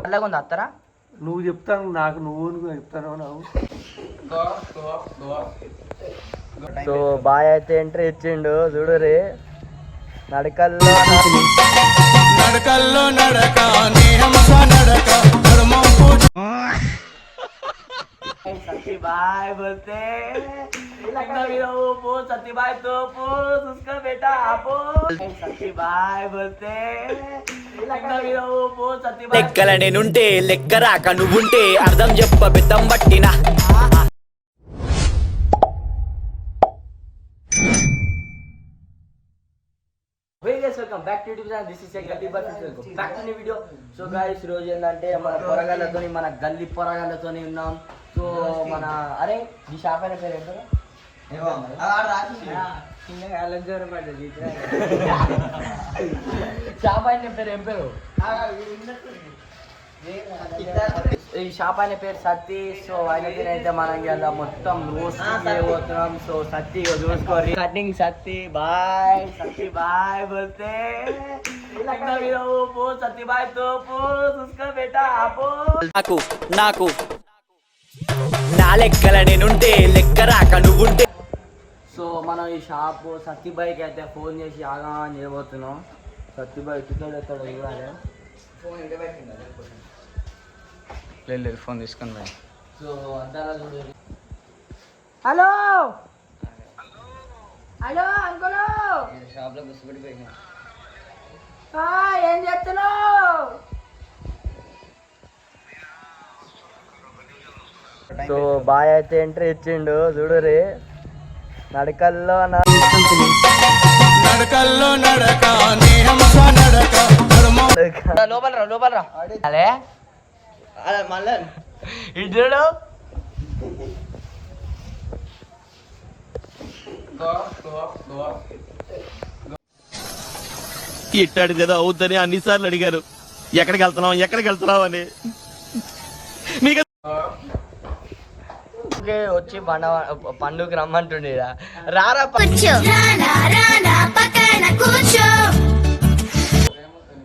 చల్లగుంది అత్తరా నువ్వు చెప్తాను నాకు నువ్వు చెప్తాను నాకు. సో బాయ్ అయితే ఎంట్రీ ఇచ్చిండు చూడురే. నడకల్లో నడక सतीबाई बोलते सतीबाई तो उसका बेटा आपो सतीबाई बोलते లెక్కల నేనుంటే లెక్క రాక నువ్వుంటే అర్థం చెప్ప బెత్తం పట్టినా. Welcome back to YouTube channel. This is gully boy. Welcome back to new video. So guys రోజు ఏంటంటే మన పొరగాళ్ళతోని మన గల్లీ పొరగాళ్ళతోని ఉన్నాం. సో మన అరే ఈ షాప్ అయిన పేరు ఏంటో షాప్ అయిన పేరు ఏం పేరు? ఈ షాప్ అయిన పేరు సత్తి. సో ఆయన అయితే మనం ఇలా మొత్తం రోస్ట్ చేయబోతున్నాం. సో సత్తి చూసుకోరి కటింగ్ సత్తి బాయ్ బోల్తే సత్తి బాయ్ తో చూసుకో బేటా ఆపో. నాకు నా లెక్కల నేనుంటే లెక్క రాక నువ్వుంటే. సో మనం ఈ షాప్ సత్తిబాయికి అయితే ఫోన్ చేసి ఆగా చేయబోతున్నాం. సత్తిబాయి ఎత్తుతాడు చూడాలి. లేదు ఫోన్ తీసుకొని పోయి. సో అంతా చూడండి. హలో అంకుల్ షాప్లో గుర్తుపెట్టిపోయినా. ఏం చేస్తున్నావు? సో బాయ్ అయితే ఎంట్రీ ఇచ్చిండు చూడురే. నడకల్లో లోపల అలే మళ్ళా ఇటు ఇట్టాడు కదా అవుద్దని అన్నిసార్లు అడిగారు ఎక్కడికి వెళ్తున్నావు అని. వచ్చి పండుగకి రమ్మంటుండే రారా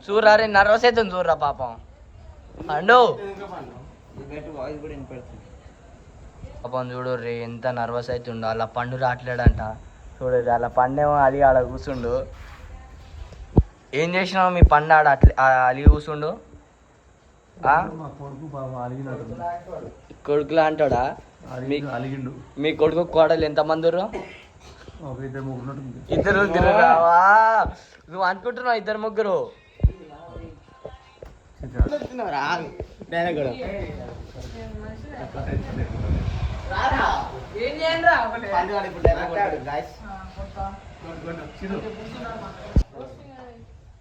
చూడరా నర్వస్ అవుతుంది చూడరా పాపం పండు పాపం చూడు రే ఎంత నర్వస్ అవుతుండో. అలా పండు రావట్లేడంట చూడరు. అలా పండేమో అది ఆడ కూర్చుండు. ఏం చేసినావు మీ పండు ఆడ అలిగి కూర్చుండు? కొడుకులా అంటాడా? మీ కొడుకు కోడలు ఎంతమంది? ఇద్దరు నువ్వు అనుకుంటున్నావు ఇద్దరు ముగ్గురు?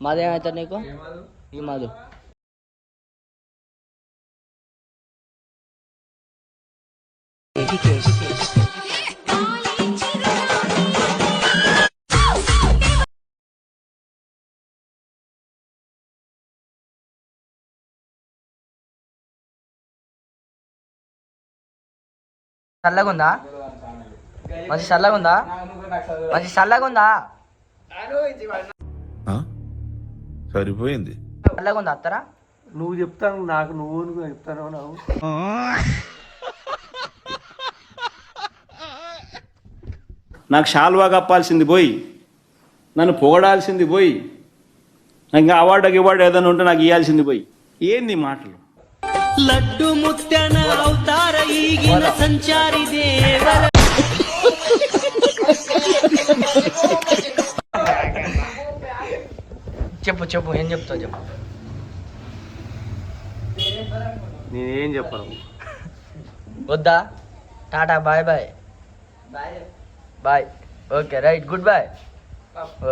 మాదేమవుతాడు నీకు? ఈ మాదు చల్లగుందా? మంచి చల్లగుందా? సరిపోయింది. చల్లగుందా అత్తరా? నువ్వు చెప్తాను నాకు నువ్వు చెప్తాను నాకు. నాకు షాల్వా కప్పాల్సింది పోయి నన్ను పొగడాల్సింది పోయి ఇంకా అవార్డు ఏదైనా ఉంటే నాకు ఇవ్వాల్సింది పోయి ఏంది మాటలు? లడ్డు ముత్యన అవతార ఈగిన సంచారి దేవర. చెప్పు ఏం చెప్తావు చెప్పు. నేనేం చెప్పను. వద్దా? Ta ta bye bye. Okay right good boy.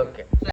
Okay.